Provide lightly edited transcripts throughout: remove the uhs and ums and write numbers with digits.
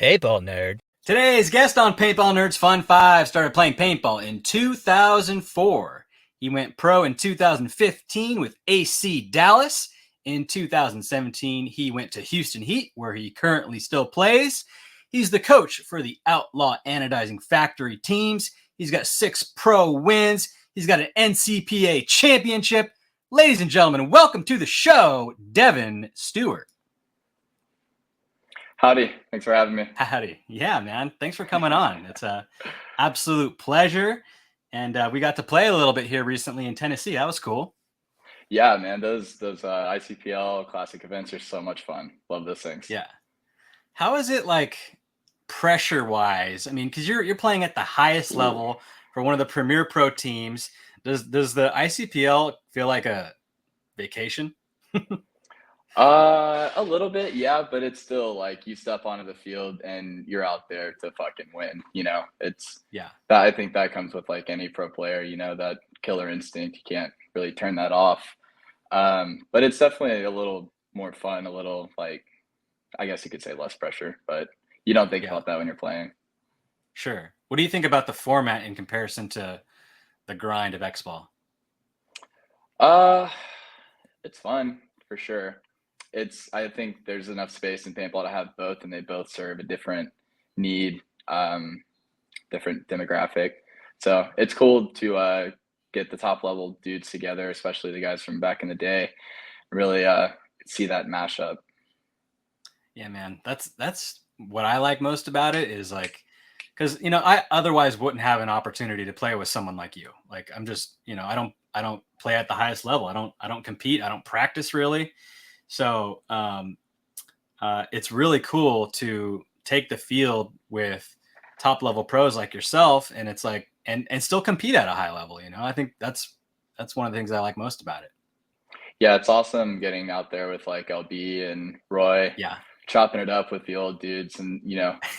Paintball nerd. Today's guest on Paintball Nerds Fun 5 started playing paintball in 2004. He went pro in 2015 with AC Dallas. In 2017, he went to Houston Heat, where he currently still plays. He's the coach for the Outlaw Anodizing Factory teams. He's got 6 pro wins. He's got an NCPA Championship. Ladies and gentlemen, welcome to the show, Devon Stuart. Howdy. Thanks for having me. Howdy. Yeah, man. Thanks for coming on. It's a absolute pleasure. And we got to play a little bit here recently in Tennessee. That was cool. Yeah, man. Those ICPL classic events are so much fun. Love those things. Yeah. How is it like pressure wise? I mean, because you're playing at the highest level for one of the premier pro teams. Does the ICPL feel like a vacation? A little bit, yeah, but it's still like you step onto the field and you're out there to fucking win. It's I think that comes with like any pro player, that killer instinct. You can't really turn that off. But it's definitely a little more fun, a little like, I guess you could say less pressure, but you don't think about that when you're playing. Sure. What do you think about the format in comparison to the grind of X-Ball? It's fun for sure. I think there's enough space in paintball to have both, and they both serve a different need, different demographic. So it's cool to get the top level dudes together, especially the guys from back in the day, really see that mashup. Yeah, man, that's what I like most about it is like, because I otherwise wouldn't have an opportunity to play with someone like you. Like I'm just I don't play at the highest level. I don't compete. I don't practice really. So it's really cool to take the field with top level pros like yourself, and it's like and still compete at a high level. I think that's one of the things I like most about it. Yeah, it's awesome getting out there with like LB and Roy. Yeah, chopping it up with the old dudes, and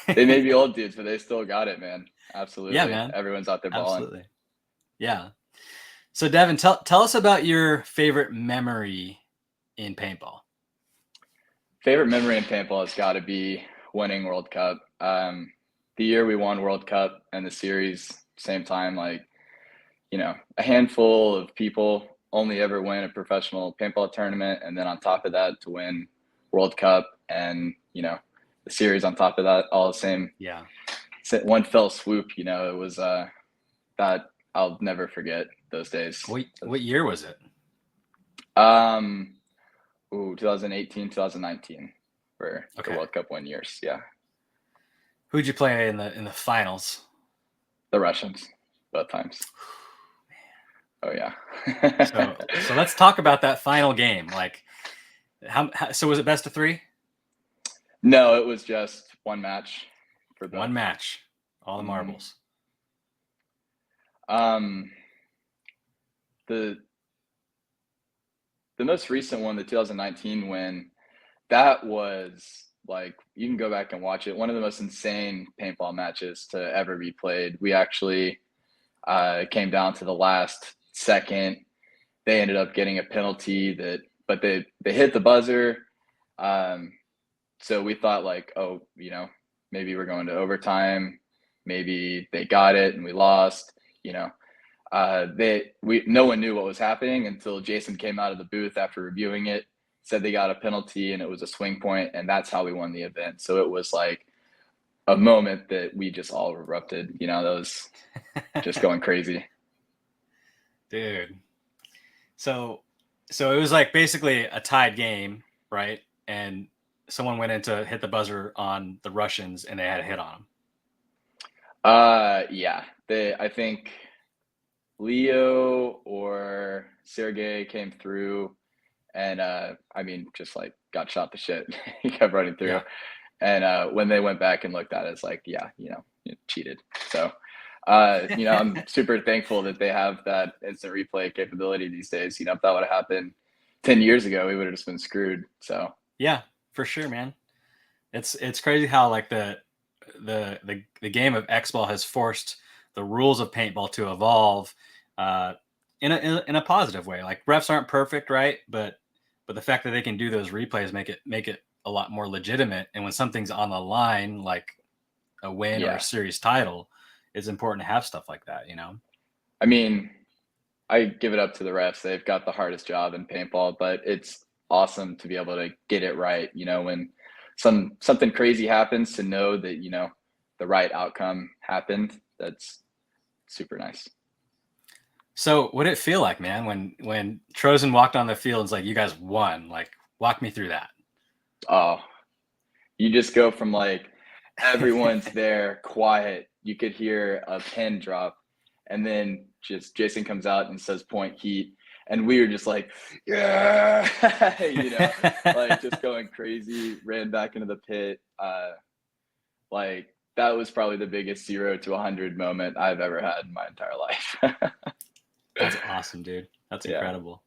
they may be old dudes, but they still got it, man. Absolutely. Yeah, man. Everyone's out there balling. Absolutely. Yeah. So Devon, tell us about your favorite memory in paintball. Favorite memory in paintball has got to be winning World Cup. The year we won World Cup and the series, same time, like, a handful of people only ever win a professional paintball tournament. And then on top of that, to win World Cup and, the series on top of that, all the same. Yeah. One fell swoop, it was that I'll never forget those days. What year was it? 2018, 2019 for the World Cup 1 years. Yeah. Who'd you play in the finals? The Russians, both times. Oh yeah. so let's talk about that final game. Like, so was it best of 3? No, it was just one match for both. One match, all the marbles. The most recent one, the 2019 win, that was like, you can go back and watch it. One of the most insane paintball matches to ever be played. We actually came down to the last second. They ended up getting a penalty but they hit the buzzer. So we thought like, maybe we're going to overtime. Maybe they got it and we lost, no one knew what was happening until Jason came out of the booth after reviewing it, said they got a penalty and it was a swing point, and that's how we won the event. So it was like a moment that we just all erupted. That was just going crazy. Dude. So it was like basically a tied game, right? And someone went in to hit the buzzer on the Russians and they had a hit on them. Yeah. I think Leo or Sergey came through and just like got shot to shit. He kept running through. Yeah. And when they went back and looked at it, it's like, you cheated. So I'm super thankful that they have that instant replay capability these days. If that would have happened 10 years ago, we would have just been screwed. So yeah, for sure, man. It's crazy how like the game of X-Ball has forced the rules of paintball to evolve in a positive way. Like refs aren't perfect, right? But the fact that they can do those replays make it a lot more legitimate. And when something's on the line, like a win or a Yeah. series title, it's important to have stuff like that, you know? I mean, I give it up to the refs. They've got the hardest job in paintball, but it's awesome to be able to get it right. You know, when something crazy happens, to know that, you know, the right outcome happened. That's super nice. So what did it feel like, man, when Trozen walked on the field and it's like, you guys won? Like, walk me through that. Oh, you just go from like everyone's there, quiet. You could hear a pin drop, and then just Jason comes out and says point heat, and we were just like, yeah, you know, like just going crazy. Ran back into the pit. Like that was probably the biggest 0 to 100 moment I've ever had in my entire life. That's awesome, dude. That's Yeah. incredible.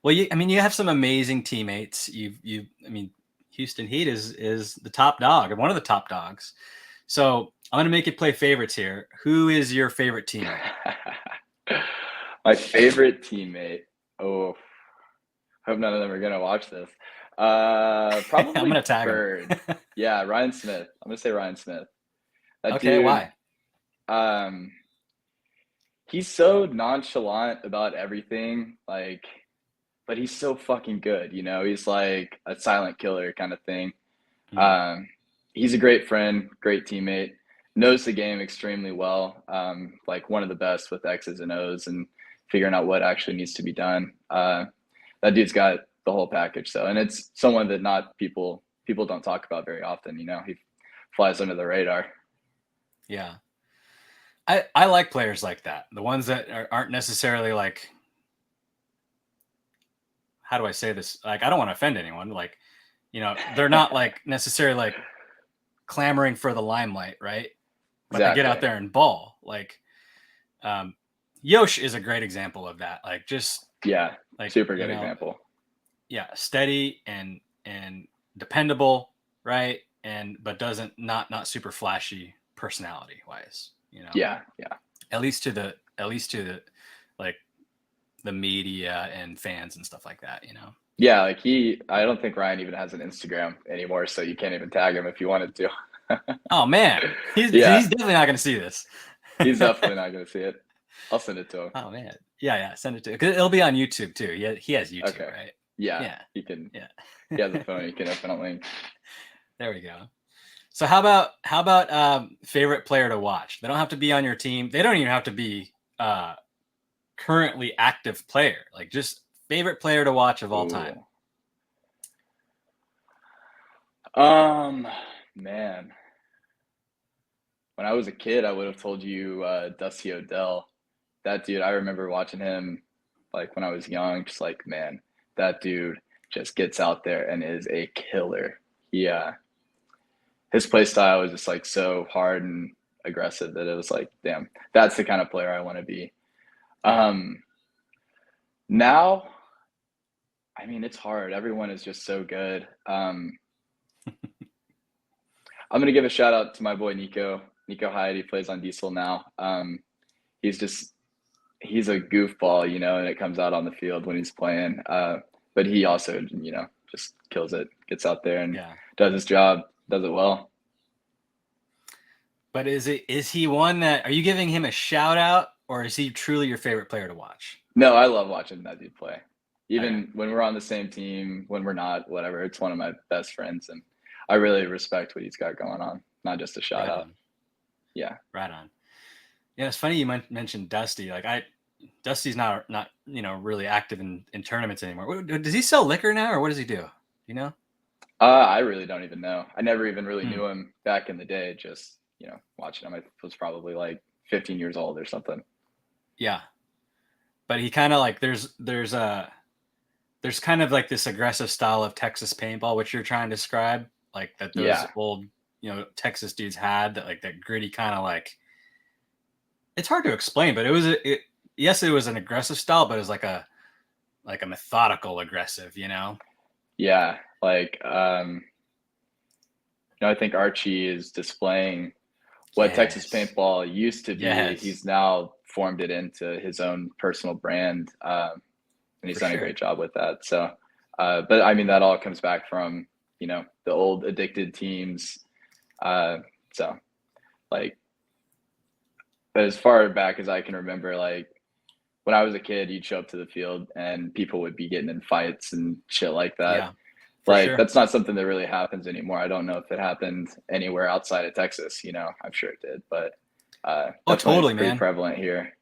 Well, I mean, you have some amazing teammates. I mean, Houston Heat is the top dog, or one of the top dogs. So I'm gonna make you play favorites here. Who is your favorite teammate? My favorite teammate. Oh, hope none of them are gonna watch this. I'm Probably gonna tag him. Bird. Yeah, Ryan Smith. I'm gonna say Ryan Smith. That Okay, dude. why? Um, he's so nonchalant about everything, like, but he's so fucking good. You know, he's like a silent killer kind of thing. Um, he's a great friend, great teammate, knows the game extremely well. Like one of the best with X's and O's and figuring out what actually needs to be done. That dude's got the whole package. So, and it's someone that not people don't talk about very often. You know, he flies under the radar. Yeah. I like players like that. The ones that aren't necessarily like, how do I say this? Like, I don't want to offend anyone. Like, you know, they're not like necessarily like clamoring for the limelight, right? But they get out Exactly. there and ball. Like, Yosh is a great example of that. Like, just Yeah, like, super you good know, example. yeah, steady and dependable, right? And but doesn't not super flashy personality wise, you know. Yeah, yeah. At least to the like the media and fans and stuff like that, you know. Yeah, like I don't think Ryan even has an Instagram anymore, so you can't even tag him if you wanted to. Oh man, he's Yeah, definitely not going to see this. he's definitely not going to see it. I'll send it to him. Oh man, yeah, send it to because it'll be on YouTube too. Yeah, he has YouTube, Okay. right? Yeah, Yeah, he can. yeah. He has a phone. He can open a link. There we go. So how about favorite player to watch? They don't have to be on your team. They don't even have to be currently active player. Like just favorite player to watch of all time. Ooh. Man, when I was a kid, I would have told you Dusty Odell. That dude, I remember watching him like when I was young. Just like, man, that dude just gets out there and is a killer. Yeah, his play style was just like so hard and aggressive that it was like, damn, that's the kind of player I want to be. Yeah. Now, I mean, it's hard. Everyone is just so good. I'm gonna give a shout out to my boy Nico Hyde. He plays on Diesel now. He's just he's a goofball, you know, and it comes out on the field when he's playing. But he also, you know, just kills it, gets out there and Yeah. does his job, does it well. But is he one that are you giving him a shout out or is he truly your favorite player to watch? No, I love watching that dude play. Okay. Even when we're on the same team, when we're not, whatever, it's one of my best friends. And I really respect what he's got going on. Not just a shout Right out. on. Yeah. Right on. Yeah, it's funny you mentioned Dusty. Like Dusty's not you know really active in tournaments anymore. Does he sell liquor now, or what does he do? You know? I really don't even know. I never even really Hmm. knew him back in the day. Just, you know, watching him. I was probably like 15 years old or something. Yeah, but he kind of like there's kind of like this aggressive style of Texas paintball, which you're trying to describe, like that those Yeah. old you know Texas dudes had that like that gritty kind of like. It's hard to explain, but yes, it was an aggressive style, but it was like a methodical aggressive, you know? Yeah. Like, you know, I think Archie is displaying what Texas Yes. paintball used to be. Yes. He's now formed it into his own personal brand. And he's For done a sure. great job with that. So, but I mean, that all comes back from the old addicted teams. So like, but as far back as I can remember, like when I was a kid, you'd show up to the field and people would be getting in fights and shit like that. Yeah, for Like sure. that's not something that really happens anymore. I don't know if it happened anywhere outside of Texas. I'm sure it did, but Oh, definitely totally, pretty man. prevalent here.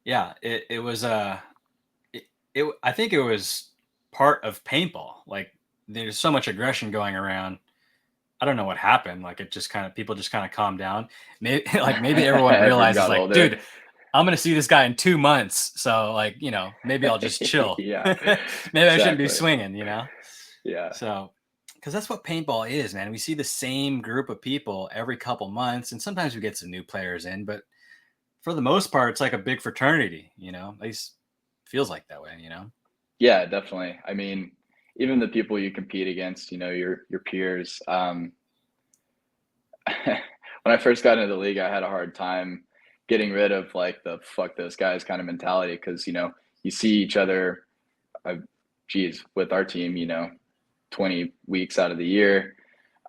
Yeah, it was I think it was part of paintball. Like there's so much aggression going around. I don't know what happened. Like it just kind of people just kind of calmed down. Maybe like maybe everyone Everyone realizes got like, older. dude, I'm gonna see this guy in 2 months. So like, maybe I'll just chill. Yeah, Maybe I shouldn't be exactly. swinging. Yeah. So because that's what paintball is, man. We see the same group of people every couple months, and sometimes we get some new players in, but for the most part, it's like a big fraternity. At least feels like that way. Yeah, definitely. I mean, even the people you compete against, your peers. When I first got into the league, I had a hard time getting rid of like the fuck those guys kind of mentality because you see each other, with our team, 20 weeks out of the year,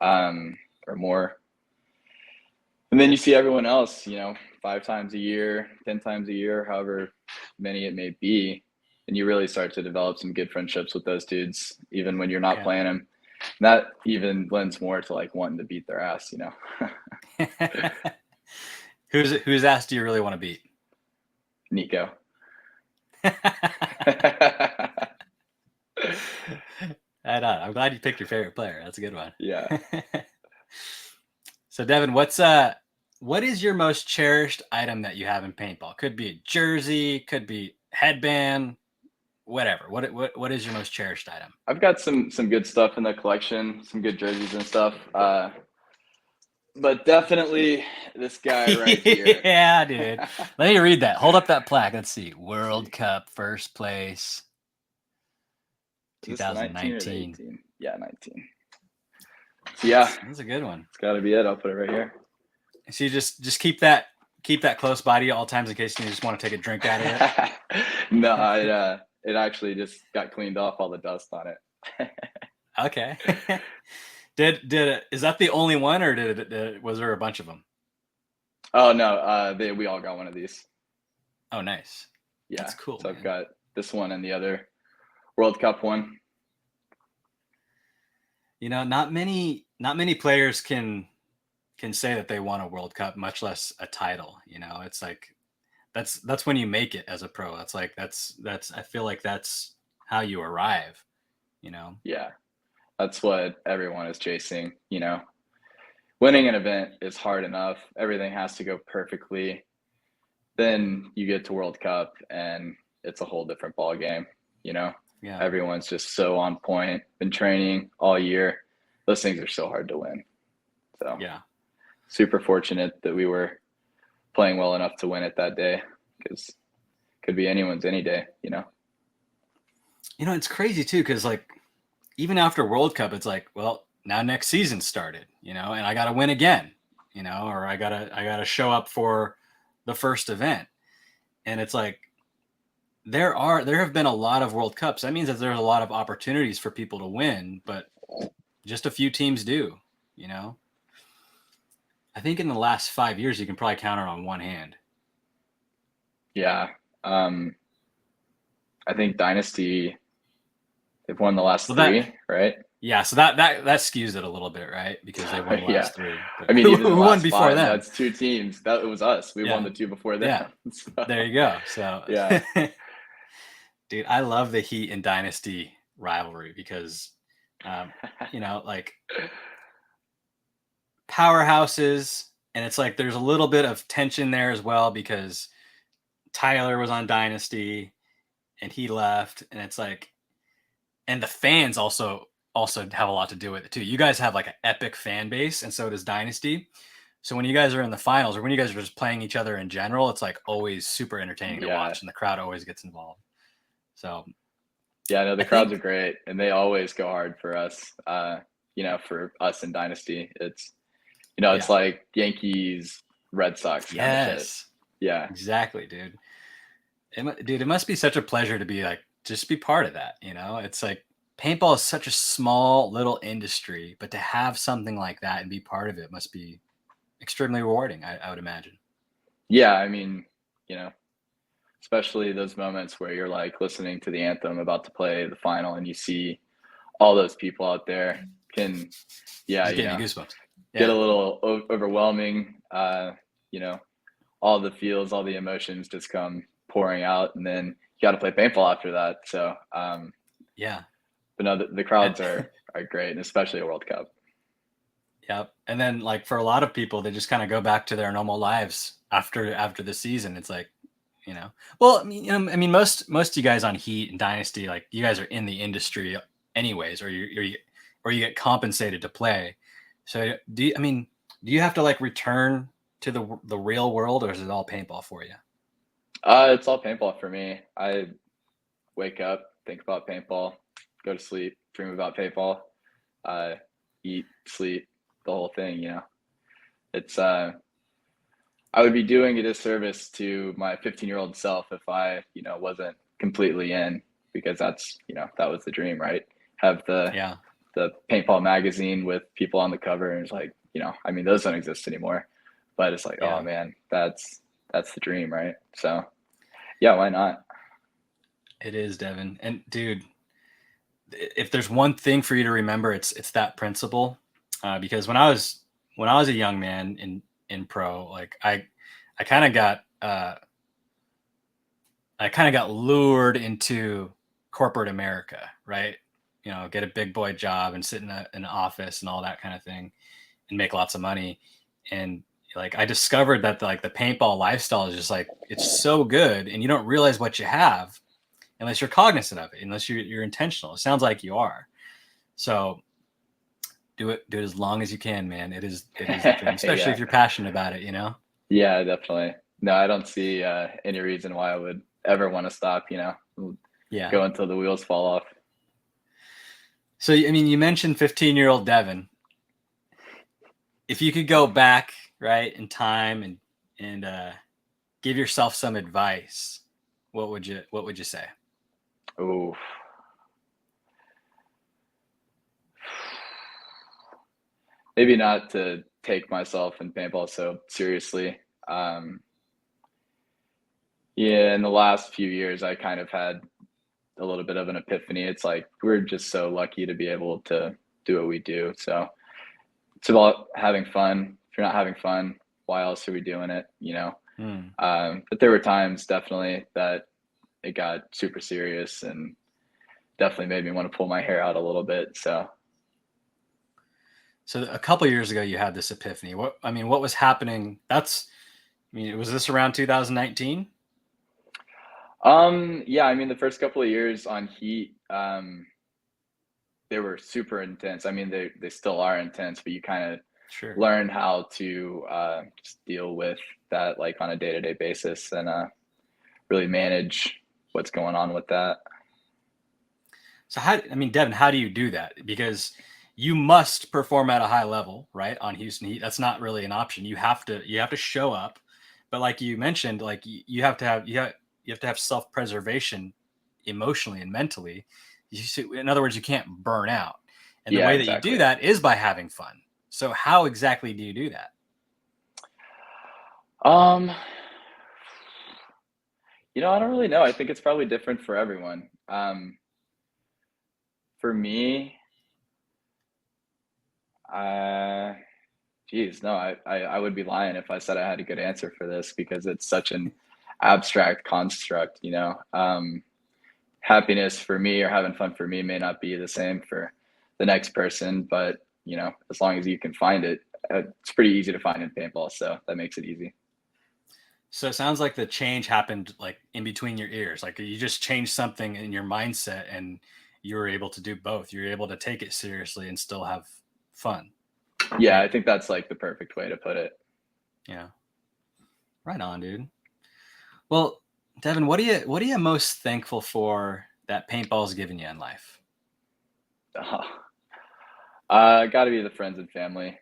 or more, and then you see everyone else, 5 times a year, 10 times a year, however many it may be, and you really start to develop some good friendships with those dudes, even when you're not Yeah. playing them. And that even lends more to like wanting to beat their ass. Whose ass do you really want to beat? Nico. I'm glad you picked your favorite player. That's a good one. Yeah. So Devin, what is your most cherished item that you have in paintball? Could be a jersey, could be headband, whatever. What is your most cherished item? I've got some good stuff in the collection, some good jerseys and stuff. But definitely this guy right here. Yeah, dude. Let me read that. Hold up that plaque. Let's see. Let's World see. Cup first place. Is this the 19 or the 2019. 18? Yeah, 19. So yeah, That's a good one. it's got to be it. I'll put it right here. So you just keep that close by to you all times in case you just want to take a drink out of it. No, it actually just got cleaned off all the dust on it. Okay. Is that the only one, or was there a bunch of them? Oh no, we all got one of these. Oh, nice. Yeah, that's cool. So man. I've got this one and the other World Cup one. Not many players can say that they won a World Cup, much less a title. It's like that's when you make it as a pro. That's I feel like that's how you arrive. Yeah, that's what everyone is chasing. Winning an event is hard enough. Everything has to go perfectly. Then you get to World Cup and it's a whole different ball game. Yeah. Everyone's just so on point. Been training all year. Those things are so hard to win. So yeah, super fortunate that we were playing well enough to win it that day, because could be anyone's any day. It's crazy too, because like even after World Cup, it's like, well, now next season started, and I got to win again, or I gotta show up for the first event, and it's like there have been a lot of World Cups. That means that there's a lot of opportunities for people to win, but just a few teams do. I think in the last 5 years, you can probably count it on one hand. Yeah, I think Dynasty, they've won the last three, right? Yeah, so that skews it a little bit, right? Because they won the last three. I mean, even who won before five, them? That's two teams. That was us. We won the two before them. Yeah. So, there you go. So yeah. Dude, I love the Heat and Dynasty rivalry because, like powerhouses, and it's like there's a little bit of tension there as well because Tyler was on Dynasty and he left, and it's like, and the fans also have a lot to do with it too. You guys have like an epic fan base, and so does Dynasty. So when you guys are in the finals, or when you guys are just playing each other in general, it's like always super entertaining to watch, and the crowd always gets involved. So yeah, no, the crowds are great, and they always go hard for us. For us in Dynasty, it's it's like Yankees, Red Sox. Yes. Yeah. Exactly, dude. It must be such a pleasure to be like just be part of that. It's like paintball is such a small little industry, but to have something like that and be part of it must be extremely rewarding, I would imagine. Yeah, I mean, you know, especially those moments where you're like listening to the anthem about to play the final and you see all those people out there can, yeah, Just gave me goosebumps. get a Yeah. little overwhelming. You know, all the feels, all the emotions just come pouring out, and then you got to play paintball after that. So, Yeah. but no, the And, crowds are great, and especially a World Cup. yeah. And then like for a lot of people, they just kind of go back to their normal lives after the season. It's like, well, I mean, most of you guys on Heat and Dynasty, like you guys are in the industry anyways, or you get compensated to play. So do you have to like return to the real world, or is it all paintball for you? It's all paintball for me. I wake up, think about paintball, go to sleep, dream about paintball, uh, eat, sleep, the whole thing. It's I would be doing a disservice to my 15-year-old self if I, wasn't completely in, because that's, that was the dream, right? Have Yeah. the paintball magazine with people on the cover, and it's like, I mean, those don't exist anymore, but it's like, oh Yeah. man, that's the dream, right? So yeah, why not? It is, Devin. And dude, if there's one thing for you to remember, it's that principle. Because when I was a young man in pro, like I kind of got lured into corporate America, right? Get a big boy job and sit in an office and all that kind of thing, and make lots of money. And like I discovered that the paintball lifestyle is just like it's so good, and you don't realize what you have unless you're cognizant of it, unless you're intentional. It sounds like you are. So do it as long as you can, man. It is the dream, especially Yeah, if you're passionate about it. yeah, definitely. No, I don't see any reason why I would ever want to stop. Yeah. Go until the wheels fall off. So I mean, you mentioned 15-year-old Devin. If you could go back, right, in time and give yourself some advice, what would you say? Ooh, maybe not to take myself and paintball so seriously. Um, yeah, in the last few years, I kind of had a little bit of an epiphany. It's like we're just so lucky to be able to do what we do. So it's about having fun. If you're not having fun, why else are we doing it? Hmm. But there were times definitely that it got super serious and definitely made me want to pull my hair out a little bit. So, So a couple years ago, you had this epiphany. What was happening? Was this around 2019? yeah, I mean, the first couple of years on Heat, they were super intense. I mean, they still are intense, but you kind of Sure. learn how to just deal with that like on a day-to-day basis, and really manage what's going on with that. So Devin, how do you do that? Because you must perform at a high level, right? On Houston Heat, that's not really an option. You have to show up, but like you mentioned, like you have to have self-preservation emotionally and mentally. In other words, you can't burn out, and the Yeah, way that you do exactly. that is by having fun. So how exactly do you do that? Um, I don't really know. I think it's probably different for everyone. For me, uh, geez, no, I would be lying if I said I had a good answer for this, because it's such an abstract construct. Happiness for me or having fun for me may not be the same for the next person, but as long as you can find it, it's pretty easy to find in paintball, so that makes it easy. So it sounds like the change happened like in between your ears. Like you just changed something in your mindset and you were able to do both. You were able to take it seriously and still have fun. Yeah, Right. I think that's like the perfect way to put it. Yeah. Right on, dude. Well, Devin, what are you most thankful for that paintball's given you in life? Got to be the friends and family.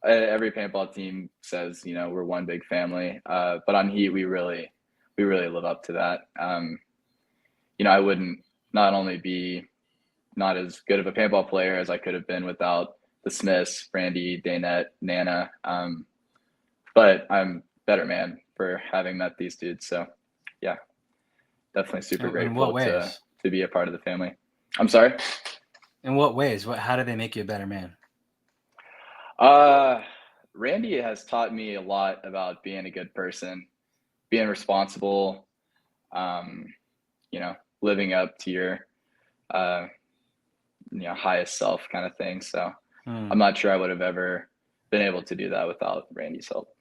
Every paintball team says we're one big family, but on Heat we really live up to that. I wouldn't not only be not as good of a paintball player as I could have been without the Smiths, Brandy, Daynette, Nana. But I'm better man for having met these dudes. So yeah, definitely super In what grateful ways? to be a part of the family. I'm sorry. In what ways? How do they make you a better man? Randy has taught me a lot about being a good person, being responsible, living up to your, highest self kind of thing. So I'm not sure I would have ever been able to do that without Randy's help.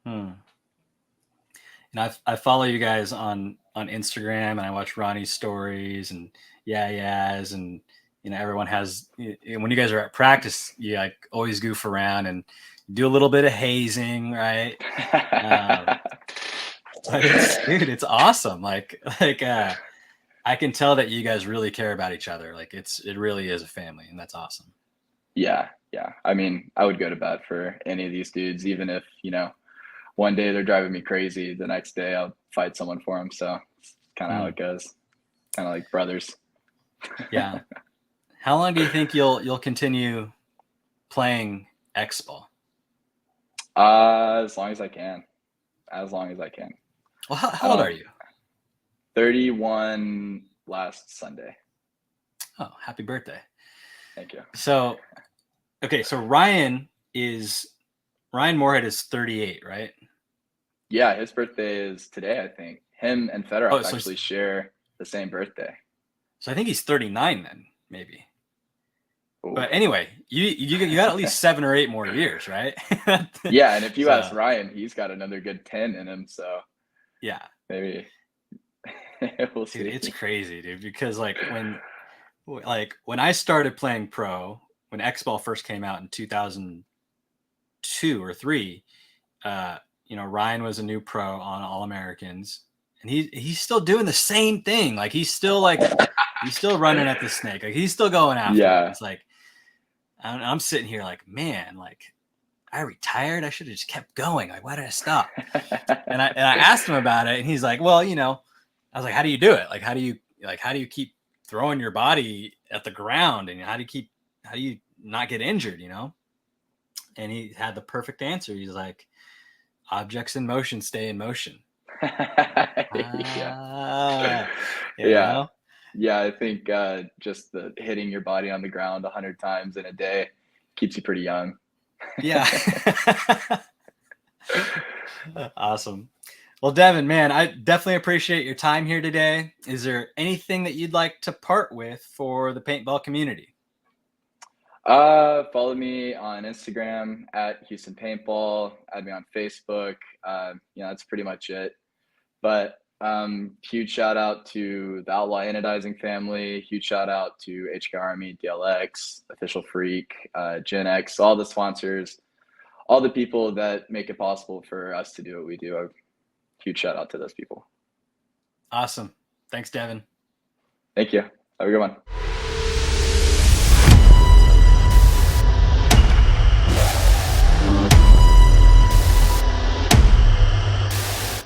And I follow you guys on Instagram, and I watch Ronnie's stories and Yaya's, and everyone has, when you guys are at practice, you like always goof around and do a little bit of hazing, right? But it's awesome. Like I can tell that you guys really care about each other. Like it really is a family, and that's awesome. Yeah. I mean, I would go to bat for any of these dudes, even if, one day they're driving me crazy, the next day I'll fight someone for them. So it's kind of how it goes. Kind of like brothers. Yeah. How long do you think you'll continue playing X-Ball? As long as I can. Well, how old are you? 31 last Sunday. Oh, happy birthday. Thank you. So, okay. So Ryan Moorhead is 38, right? Yeah. His birthday is today, I think. Him and Fedorov actually share the same birthday. So I think he's 39 then, maybe. Ooh. But anyway, you got at least 7 or 8 more years, right? Yeah. And if you ask Ryan, he's got another good 10 in him. So yeah, maybe we'll see. Dude, it's crazy, dude, because when I started playing pro, when X-Ball first came out in 2002 or 3, Ryan was a new pro on All Americans, and he's still doing the same thing. Like he's still running at the snake. Like he's still going after it. It's like I'm sitting here like, man, like I retired. I should have just kept going. Like, why did I stop? and I asked him about it, and he's like, well, I was like, how do you do it? Like, how do you keep throwing your body at the ground, and how do you not get injured? And he had the perfect answer. He's like, objects in motion stay in motion. Yeah, I think just the hitting your body on the ground 100 times in a day keeps you pretty young. Yeah. Awesome. Well, Devon, man, I definitely appreciate your time here today. Is there anything that you'd like to part with for the paintball community? Follow me on Instagram at Houston Paintball. Add me on Facebook. That's pretty much it. But huge shout out to the Outlaw Anodizing family. Huge shout out to HK Army, DLX, Official Freak, Gen X, all the sponsors, all the people that make it possible for us to do what we do. A huge shout out to those people. Awesome. Thanks, Devon. Thank you. Have a good one.